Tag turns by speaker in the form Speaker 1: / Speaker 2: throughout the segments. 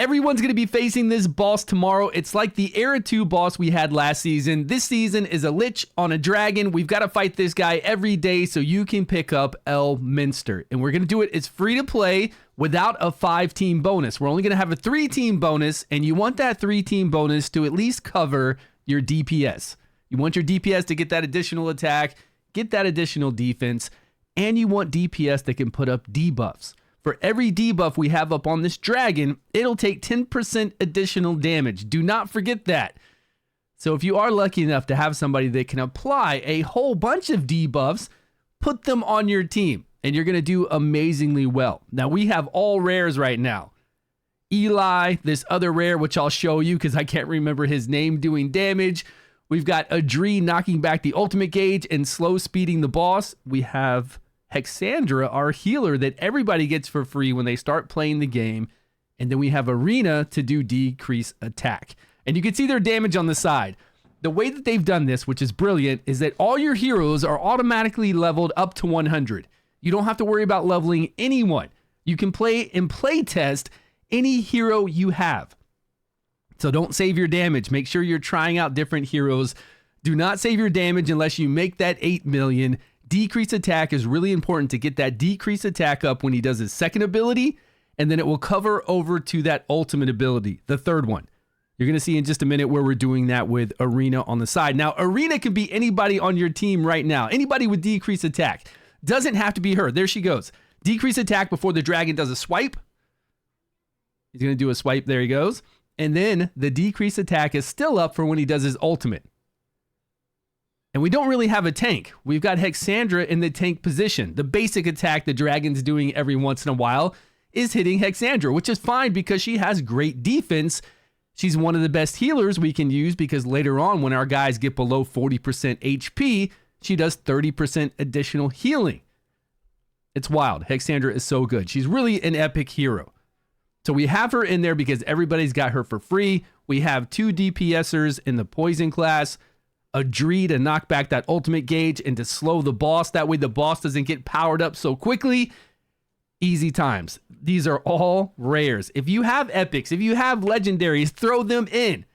Speaker 1: Everyone's going to be facing this boss tomorrow. It's like the Era 2 boss we had last season. This season is a lich on a dragon. We've got to fight this guy every day so you can pick up Elminster. And we're going to do it. It's free to play without a 5-team bonus. We're only going to have a 3-team bonus, and you want that 3-team bonus to at least cover your DPS. You want your DPS to get that additional attack, get that additional defense, and you want DPS that can put up debuffs. For every debuff we have up on this dragon, it'll take 10% additional damage. Do not forget that. So if you are lucky enough to have somebody that can apply a whole bunch of debuffs, put them on your team, and you're going to do amazingly well. Now, we have all rares right now. Eli, this other rare, which I'll show you because I can't remember his name, doing damage. We've got Adri knocking back the ultimate gauge and slow speeding the boss. We have Hexandra, our healer that everybody gets for free when they start playing the game. And then we have Arena to do decrease attack. And you can see their damage on the side. The way that they've done this, which is brilliant, is that all your heroes are automatically leveled up to 100. You don't have to worry about leveling anyone. You can play and play test any hero you have. So don't save your damage. Make sure you're trying out different heroes. Do not save your damage unless you make that 8 million. Decrease attack is really important to get that decrease attack up when he does his second ability, and then it will cover over to that ultimate ability, the third one. You're going to see in just a minute where we're doing that with Arena on the side. Now, Arena can be anybody on your team right now. Anybody with decrease attack. Doesn't have to be her. There she goes. Decrease attack before the dragon does a swipe. He's going to do a swipe. There he goes. And then the decrease attack is still up for when he does his ultimate. And we don't really have a tank. We've got Hexandra in the tank position. The basic attack the dragon's doing every once in a while is hitting Hexandra, which is fine because she has great defense. She's one of the best healers we can use because later on when our guys get below 40% HP, she does 30% additional healing. It's wild. Hexandra is so good. She's really an epic hero. So we have her in there because everybody's got her for free. We have 2 DPSers in the poison class. Adri to knock back that ultimate gauge and to slow the boss. That way the boss doesn't get powered up so quickly. Easy times. These are all rares. If you have epics, if you have legendaries, throw them in.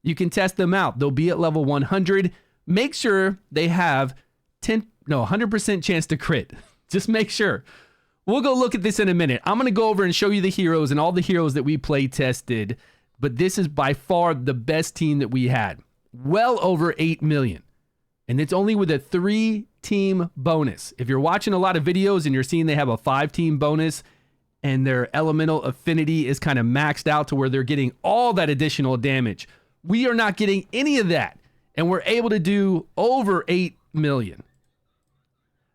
Speaker 1: You can test them out. They'll be at level 100. Make sure they have 100% chance to crit. Just make sure. We'll go look at this in a minute. I'm going to go over and show you the heroes and all the heroes that we play tested. But this is by far the best team that we had. Well over 8 million. And it's only with a 3-team bonus. If you're watching a lot of videos and you're seeing they have a 5-team bonus and their elemental affinity is kind of maxed out to where they're getting all that additional damage, we are not getting any of that. And we're able to do over 8 million.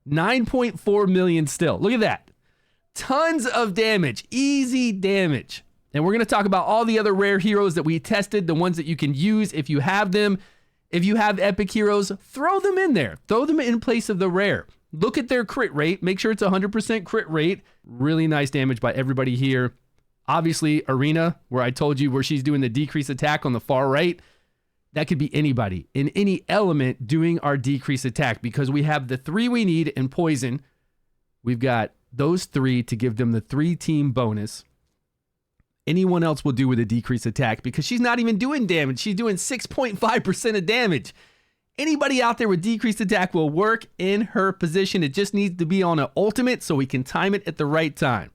Speaker 1: 9.4 million still. Look at that. Tons of damage. Easy damage. And we're going to talk about all the other rare heroes that we tested, the ones that you can use if you have them. If you have epic heroes, throw them in there. Throw them in place of the rare. Look at their crit rate. Make sure it's 100% crit rate. Really nice damage by everybody here. Obviously, Arena, where I told you where she's doing the decrease attack on the far right. That could be anybody in any element doing our decrease attack because we have the 3 we need in poison. We've got those 3 to give them the 3-team bonus. Anyone else will do with a decrease attack because she's not even doing damage. She's doing 6.5% of damage. Anybody out there with decreased attack will work in her position. It just needs to be on an ultimate so we can time it at the right time.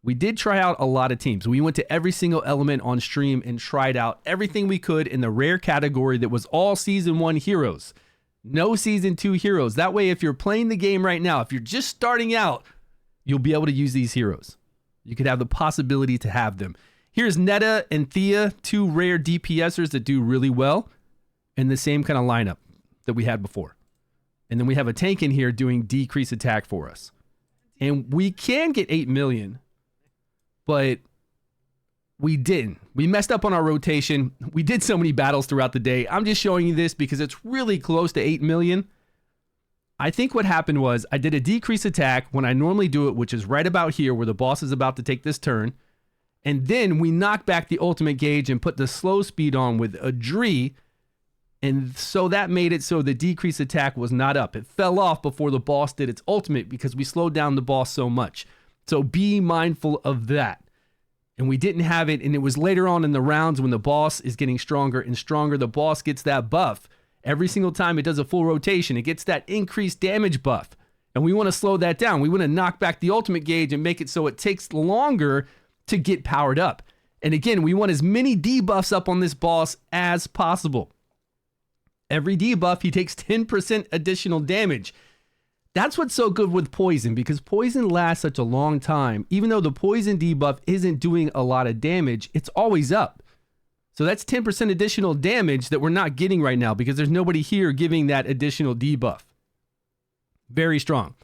Speaker 1: We did try out a lot of teams. We went to every single element on stream and tried out everything we could in the rare category that was all Season 1 heroes. No Season 2 heroes. That way, if you're playing the game right now, if you're just starting out, you'll be able to use these heroes. You could have the possibility to have them. Here's Netta and Thea, 2 rare DPSers that do really well in the same kind of lineup that we had before. And then we have a tank in here doing decrease attack for us. And we can get 8 million, but we didn't. We messed up on our rotation. We did so many battles throughout the day. I'm just showing you this because it's really close to 8 million. I think what happened was I did a decrease attack when I normally do it, which is right about here where the boss is about to take this turn. And then we knocked back the ultimate gauge and put the slow speed on with Adri. And so that made it so the decrease attack was not up. It fell off before the boss did its ultimate because we slowed down the boss so much. So be mindful of that. And we didn't have it, and it was later on in the rounds when the boss is getting stronger and stronger. The boss gets that buff. Every single time it does a full rotation, it gets that increased damage buff. And we want to slow that down. We want to knock back the ultimate gauge and make it so it takes longer to get powered up. And again, we want as many debuffs up on this boss as possible. Every debuff, he takes 10% additional damage. That's what's so good with poison, because poison lasts such a long time. Even though the poison debuff isn't doing a lot of damage, it's always up. So that's 10% additional damage that we're not getting right now because there's nobody here giving that additional debuff. Very strong.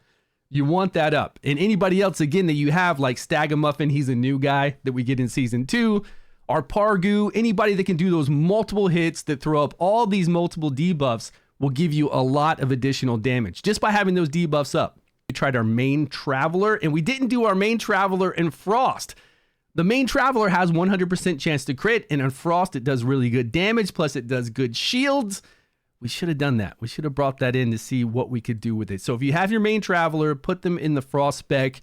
Speaker 1: You want that up. And anybody else, again, that you have, like Stagamuffin, he's a new guy that we get in Season 2. Our Pargu, anybody that can do those multiple hits that throw up all these multiple debuffs will give you a lot of additional damage just by having those debuffs up. We tried our main Traveler, and we didn't do our main Traveler in Frost. The main Traveler has 100% chance to crit, and in Frost it does really good damage, plus it does good shields. We should have done that. We should have brought that in to see what we could do with it. So if you have your main Traveler, put them in the Frost spec.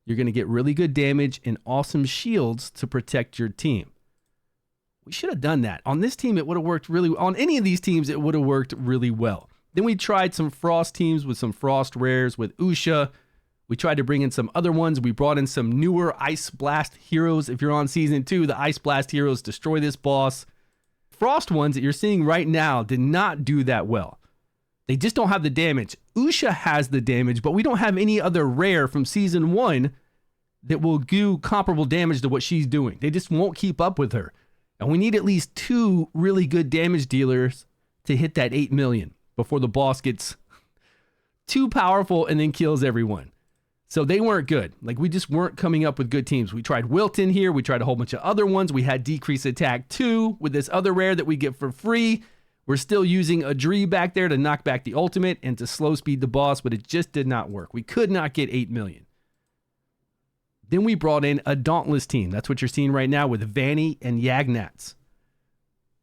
Speaker 1: You're going to get really good damage and awesome shields to protect your team. We should have done that. On this team, it would have worked really well. On any of these teams, it would have worked really well. Then we tried some Frost teams with some Frost rares with Usha. We tried to bring in some other ones. We brought in some newer Ice Blast heroes. If you're on Season 2, the Ice Blast heroes destroy this boss. Frost ones that you're seeing right now did not do that well. They just don't have the damage. Usha has the damage, but we don't have any other rare from Season 1 that will do comparable damage to what she's doing. They just won't keep up with her. And we need at least 2 really good damage dealers to hit that 8 million before the boss gets too powerful and then kills everyone. So they weren't good. Like, we just weren't coming up with good teams. We tried Wilton here. We tried a whole bunch of other ones. We had Decrease Attack 2 with this other rare that we get for free. We're still using a Dree back there to knock back the ultimate and to slow speed the boss, but it just did not work. We could not get 8 million. Then we brought in a Dauntless team. That's what you're seeing right now with Vanny and Yagnats.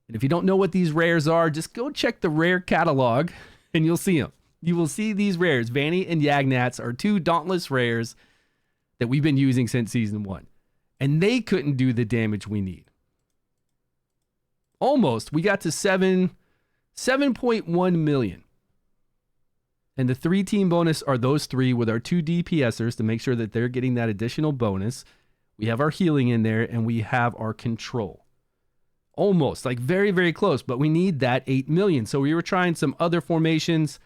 Speaker 1: And if you don't know what these rares are, just go check the rare catalog and you'll see them. You will see these rares. Vanny and Yagnats are 2 Dauntless rares that we've been using since Season 1. And they couldn't do the damage we need. Almost. We got to 7.1 million. And the 3-team bonus are those 3 with our 2 DPSers to make sure that they're getting that additional bonus. We have our healing in there, and we have our control. Almost, like very, very close, but we need that 8 million. So we were trying some other formations.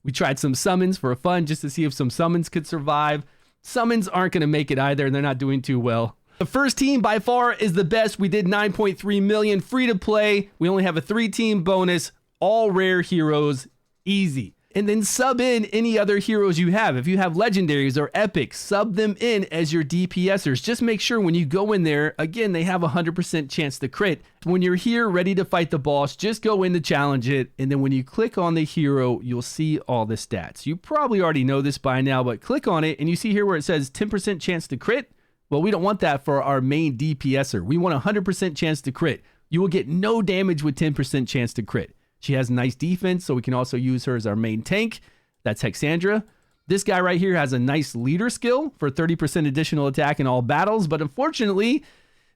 Speaker 1: We tried some summons for fun just to see if some summons could survive. Summons aren't going to make it either. They're not doing too well. The first team by far is the best. We did 9.3 million free to play. We only have a 3-team bonus, all rare heroes, easy. And then sub in any other heroes you have. If you have legendaries or epics, sub them in as your DPSers. Just make sure when you go in there, again, they have a 100% chance to crit. When you're here ready to fight the boss, just go in to challenge it. And then when you click on the hero, you'll see all the stats. You probably already know this by now, but click on it and you see here where it says 10% chance to crit. Well, we don't want that for our main DPSer. We want a 100% chance to crit. You will get no damage with 10% chance to crit. She has nice defense, so we can also use her as our main tank. That's Hexandra. This guy right here has a nice leader skill for 30% additional attack in all battles, but unfortunately,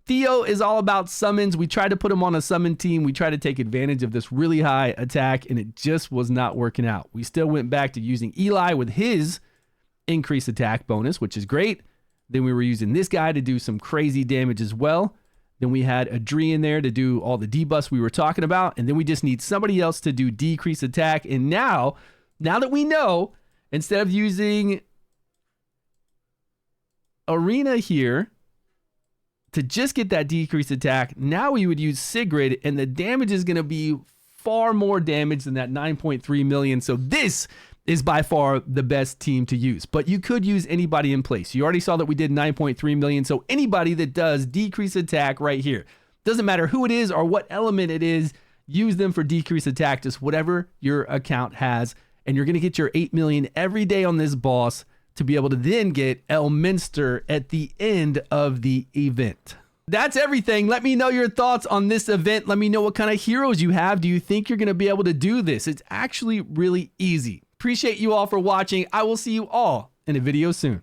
Speaker 1: Theo is all about summons. We tried to put him on a summon team. We tried to take advantage of this really high attack, and it just was not working out. We still went back to using Eli with his increased attack bonus, which is great. Then we were using this guy to do some crazy damage as well. Then we had a Dree in there to do all the debuffs we were talking about. And then we just need somebody else to do decrease attack. And now that we know, instead of using Arena here to just get that decrease attack, now we would use Sigrid. And the damage is going to be far more damage than that 9.3 million. So this is by far the best team to use, but you could use anybody in place. You already saw that we did 9.3 million. So anybody that does decrease attack right here, doesn't matter who it is or what element it is, use them for decrease attack, just whatever your account has. And you're going to get your 8 million every day on this boss to be able to then get Elminster at the end of the event. That's everything. Let me know your thoughts on this event. Let me know what kind of heroes you have. Do you think you're going to be able to do this? It's actually really easy. Appreciate you all for watching. I will see you all in a video soon.